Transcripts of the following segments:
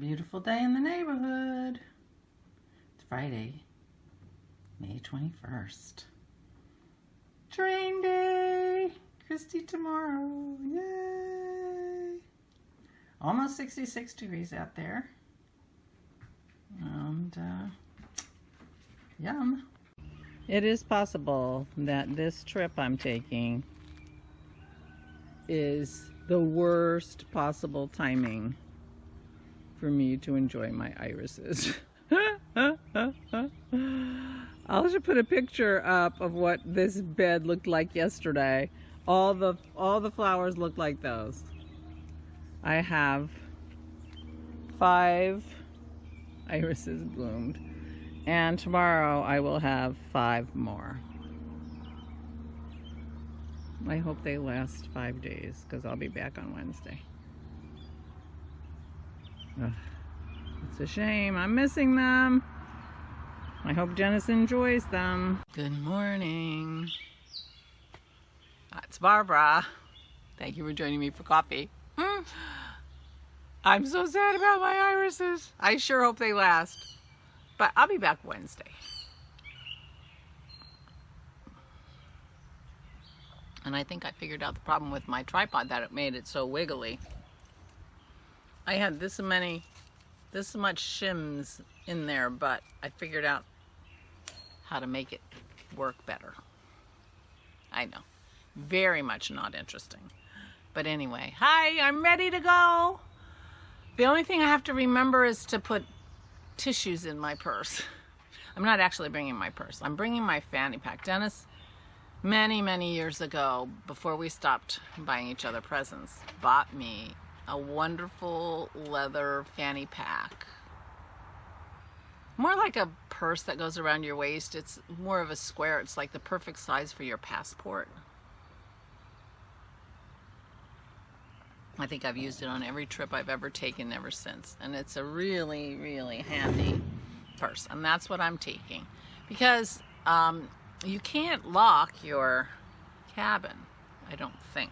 beautiful day in the neighborhood. It's Friday, May 21st. Train day! Christy tomorrow. Yay! Almost 66 degrees out there. And, yum. It is possible that this trip I'm taking is the worst possible timing for me to enjoy my irises. I'll just put a picture up of what this bed looked like yesterday. All the flowers look like those. I have 5 irises bloomed, and tomorrow I will have 5 more. I hope they last 5 days because I'll be back on Wednesday. Ugh, it's a shame. I'm missing them. I hope Dennis enjoys them. Good morning. It's Barbara. Thank you for joining me for coffee. I'm so sad about my irises. I sure hope they last. But I'll be back Wednesday. And I think I figured out the problem with my tripod, that it made it so wiggly. I had this much shims in there, but I figured out how to make it work better. I know, very much not interesting. But anyway, hi, I'm ready to go. The only thing I have to remember is to put tissues in my purse. I'm not actually bringing my purse. I'm bringing my fanny pack. Dennis, many years ago, before we stopped buying each other presents, bought me a wonderful leather fanny pack. More like a purse that goes around your waist. It's more of a square. It's like the perfect size for your passport. I think I've used it on every trip I've ever taken ever since. And it's a really handy purse. And that's what I'm taking. Because you can't lock your cabin, I don't think.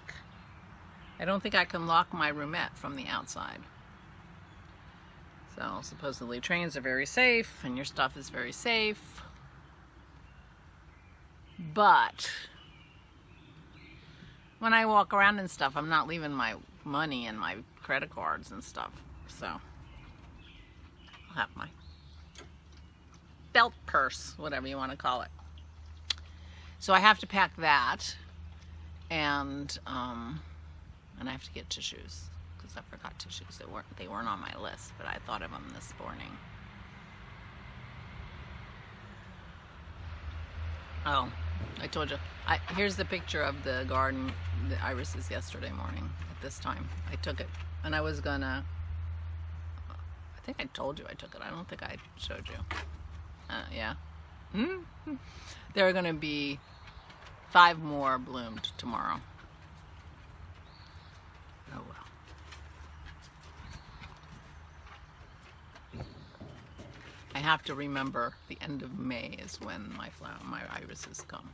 I don't think I can lock my roomette from the outside. So supposedly trains are very safe and your stuff is very safe. But when I walk around and stuff, I'm not leaving my money and my credit cards and stuff. So I'll have my belt purse, whatever you want to call it. So I have to pack that, and I have to get tissues because I forgot tissues. They weren't on my list, but I thought of them this morning. Oh, I told you. Here's the picture of the garden, the irises yesterday morning at this time. I took it, and I was gonna. I think I told you I took it. I don't think I showed you. Yeah. There are going to be 5 more bloomed tomorrow. Oh well. I have to remember the end of May is when my irises come.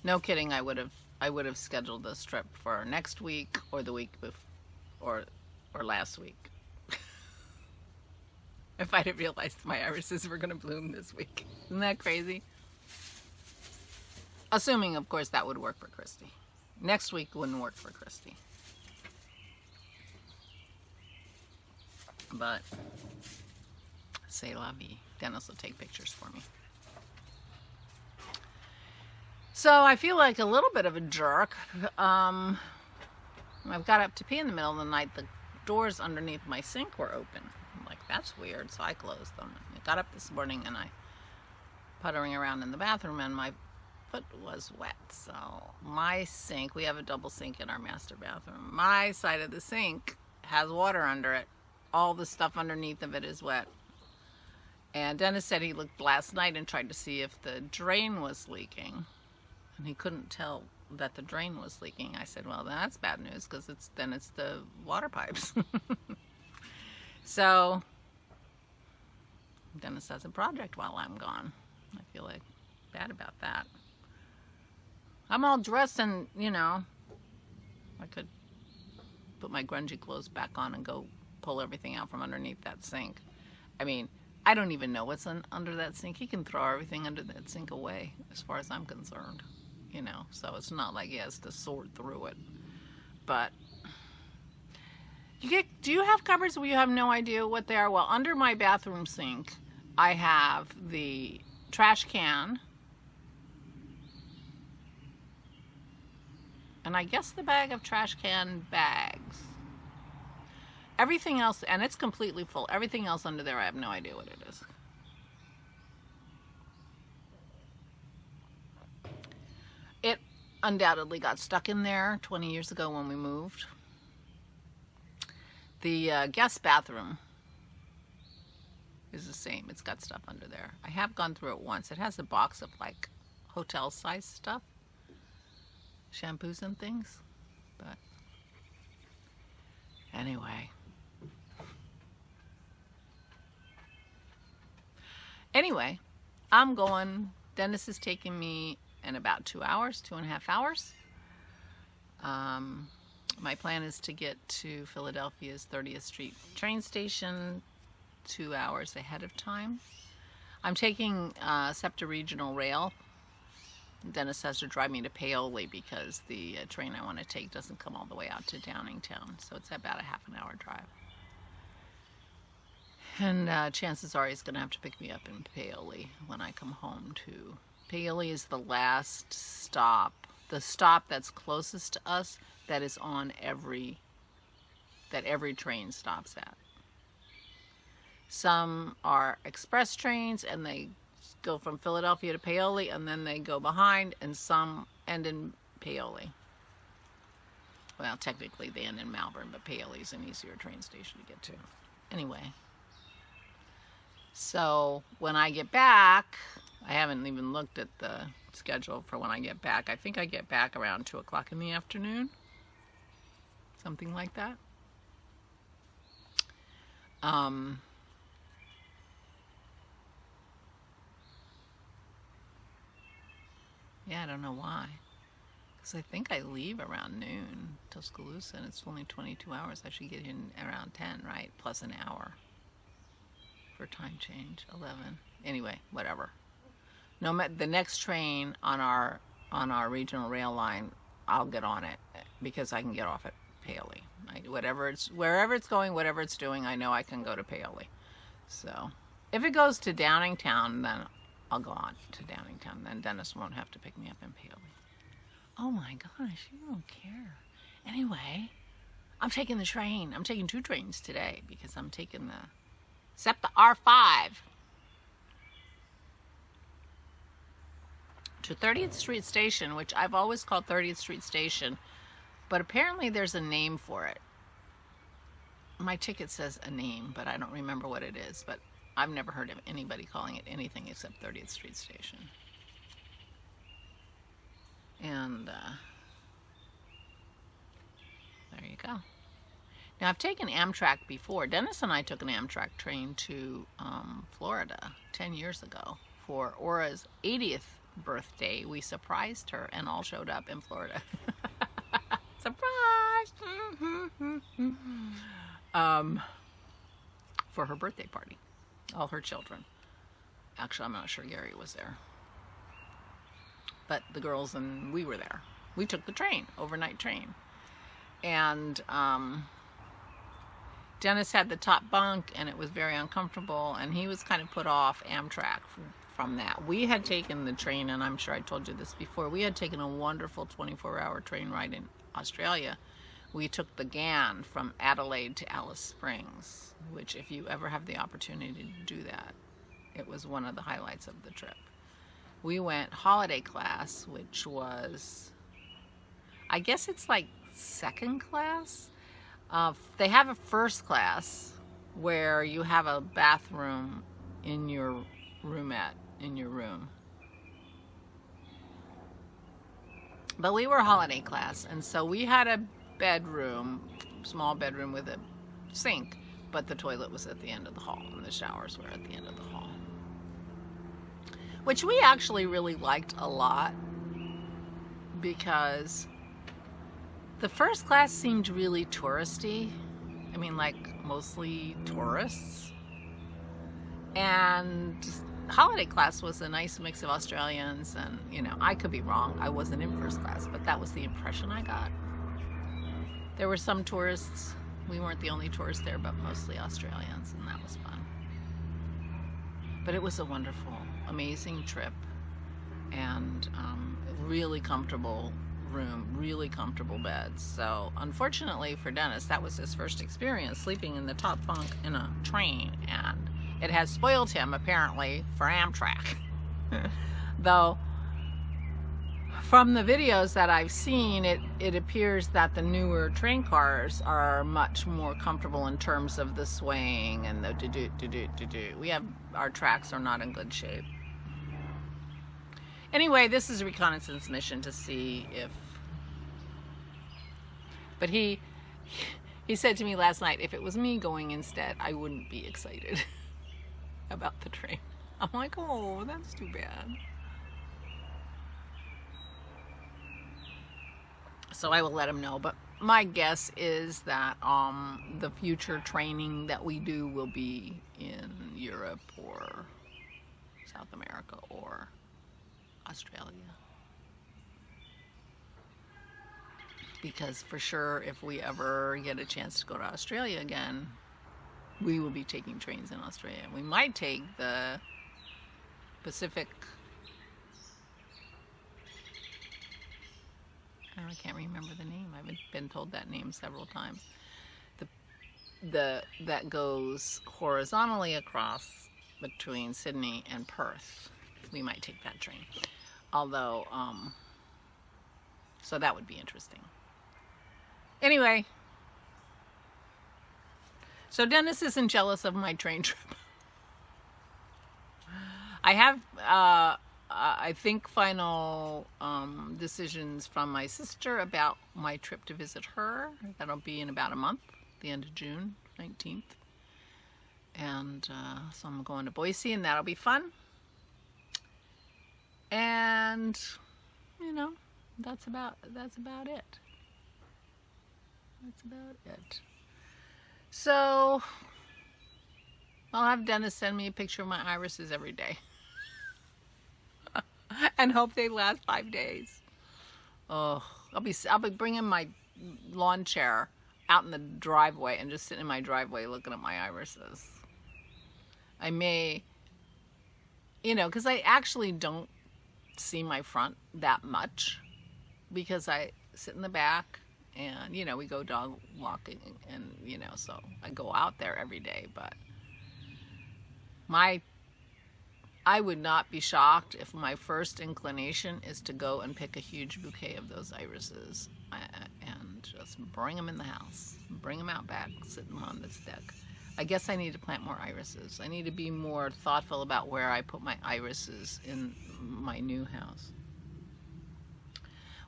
No kidding, I would have scheduled this trip for next week or the week before or last week. If I'd have realized my irises were going to bloom this week. Isn't that crazy? Assuming, of course, that would work for Christy. Next week wouldn't work for Christy. But, c'est la vie. Dennis will take pictures for me. So I feel like a little bit of a jerk. I've got up to pee in the middle of the night. The doors underneath my sink were open. I'm like, that's weird, so I closed them. I got up this morning and I puttering around in the bathroom and my foot was wet. So my sink, we have a double sink in our master bathroom. My side of the sink has water under it. All the stuff underneath of it is wet. And Dennis said he looked last night and tried to see if the drain was leaking. And he couldn't tell that the drain was leaking. I said, well, that's bad news because then it's the water pipes. So Dennis has a project while I'm gone. I feel like bad about that. I'm all dressed and, you know, I could put my grungy clothes back on and go pull everything out from underneath that sink. I mean, I don't even know what's under that sink. He can throw everything under that sink away, as far as I'm concerned. You know, so it's not like he has to sort through it. But do you have cupboards where you have no idea what they are? Well, under my bathroom sink, I have the trash can, and I guess the bag of trash can bags. Everything else, and it's completely full. Everything else under there, I have no idea what it is. It undoubtedly got stuck in there 20 years ago when we moved. The guest bathroom is the same. It's got stuff under there. I have gone through it once. It has a box of like hotel size stuff, shampoos and things. But anyway. I'm going. Dennis is taking me in about 2 hours, 2.5 hours. My plan is to get to Philadelphia's 30th Street train station 2 hours ahead of time. I'm taking SEPTA Regional Rail. Dennis has to drive me to Paoli because the train I want to take doesn't come all the way out to Downingtown, so it's about a half an hour drive. And chances are he's going to have to pick me up in Paoli when I come home too. Paoli is the last stop, the stop that's closest to us, that is on that every train stops at. Some are express trains and they go from Philadelphia to Paoli and then they go behind, and some end in Paoli. Well, technically they end in Malvern, but Paoli is an easier train station to get to. Anyway. So when I get back, I haven't even looked at the schedule for when I get back. I think I get back around 2 o'clock in the afternoon. Something like that. Yeah, I don't know why. Because I think I leave around noon, Tuscaloosa, and it's only 22 hours. I should get in around 10, right? Plus an hour. For time change, 11. Anyway, whatever. The next train on our regional rail line, I'll get on it because I can get off at Paoli. Wherever it's going, whatever it's doing, I know I can go to Paoli. So if it goes to Downingtown, then I'll go on to Downingtown. Then Dennis won't have to pick me up in Paoli. Oh my gosh, you don't care. Anyway, I'm taking the train. I'm taking 2 trains today because I'm taking the SEPTA R5 to 30th Street Station, which I've always called 30th Street Station, but apparently there's a name for it. My ticket says a name, but I don't remember what it is, but I've never heard of anybody calling it anything except 30th Street Station. And there you go. Now, I've taken Amtrak before. Dennis and I took an Amtrak train to Florida 10 years ago for Aura's 80th birthday. We surprised her and all showed up in Florida. Surprise! For her birthday party. All her children. Actually, I'm not sure Gary was there. But the girls and we were there. We took the train, overnight train. And Dennis had the top bunk and it was very uncomfortable, and he was kind of put off Amtrak from that. We had taken the train, and I'm sure I told you this before, we had taken a wonderful 24-hour train ride in Australia. We took the GAN from Adelaide to Alice Springs, which if you ever have the opportunity to do that, it was one of the highlights of the trip. We went holiday class, which was, I guess it's like second class. They have a first class where you have a bathroom in your roomette, in your room. But we were holiday class, and so we had a bedroom, small bedroom with a sink, but the toilet was at the end of the hall and the showers were at the end of the hall. Which we actually really liked a lot because The first class seemed really touristy. I mean, like mostly tourists. And holiday class was a nice mix of Australians, and you know, I could be wrong. I wasn't in first class, but that was the impression I got. There were some tourists. We weren't the only tourists there, but mostly Australians, and that was fun. But it was a wonderful, amazing trip, and really comfortable room, really comfortable beds. So unfortunately for Dennis, that was his first experience sleeping in the top bunk in a train, and it has spoiled him apparently for Amtrak. Though from the videos that I've seen, it appears that the newer train cars are much more comfortable in terms of the swaying and the do-do. Our tracks are not in good shape. Anyway, this is a reconnaissance mission to see if... But he said to me last night, if it was me going instead, I wouldn't be excited about the train. I'm like, oh, that's too bad. So I will let him know, but my guess is that the future training that we do will be in Europe or South America or Australia. Because for sure, if we ever get a chance to go to Australia again, we will be taking trains in Australia. We might take the Pacific... I can't remember the name. I've been told that name several times. That goes horizontally across between Sydney and Perth. We might take that train. Although, so that would be interesting. Anyway, so Dennis isn't jealous of my train trip. I have, I think, final decisions from my sister about my trip to visit her. That'll be in about a month, the end of June 19th. And so I'm going to Boise, and that'll be fun. And, you know, that's about it. That's about it. So I'll have Dennis send me a picture of my irises every day. And hope they last 5 days. Oh, I'll be bringing my lawn chair out in the driveway and just sitting in my driveway looking at my irises. I may, you know, because I actually don't see my front that much because I sit in the back and, you know, we go dog walking and, you know, so I go out there every day, but I would not be shocked if my first inclination is to go and pick a huge bouquet of those irises and just bring them in the house, bring them out back, sit them on this deck. I guess I need to plant more irises. I need to be more thoughtful about where I put my irises in my new house.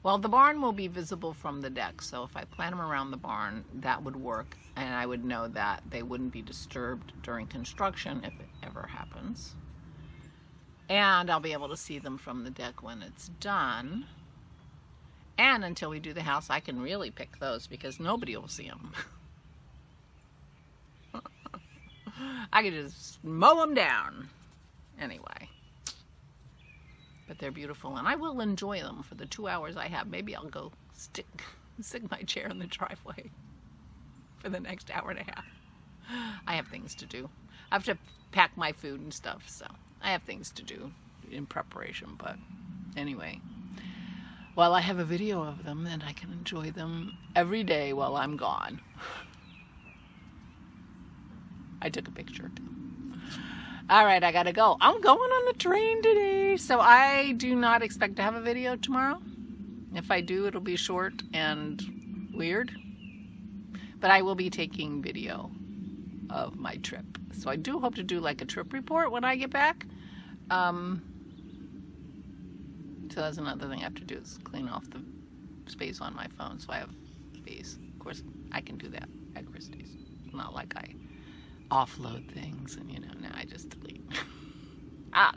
Well, the barn will be visible from the deck, so if I plant them around the barn, that would work, and I would know that they wouldn't be disturbed during construction if it ever happens. And I'll be able to see them from the deck when it's done. And until we do the house, I can really pick those because nobody will see them. I could just mow them down. Anyway. But they're beautiful, and I will enjoy them for the 2 hours I have. Maybe I'll go stick my chair in the driveway for the next hour and a half. I have things to do. I have to pack my food and stuff, so I have things to do in preparation. But anyway, while I have a video of them, then I can enjoy them every day while I'm gone. I took a picture too. All right, I gotta go. I'm going on the train today, so I do not expect to have a video tomorrow. If I do, it'll be short and weird. But I will be taking video of my trip. So I do hope to do like a trip report when I get back. So that's another thing I have to do is clean off the space on my phone so I have space. Of course, I can do that at Christie's. It's not like I offload things and, you know, now I just delete.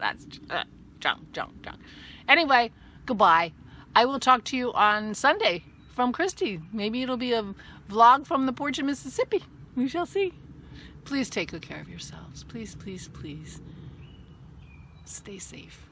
That's junk. Anyway, goodbye. I will talk to you on Sunday from Christy. Maybe it'll be a vlog from the porch in Mississippi. We shall see. Please take good care of yourselves. Please, please, please stay safe.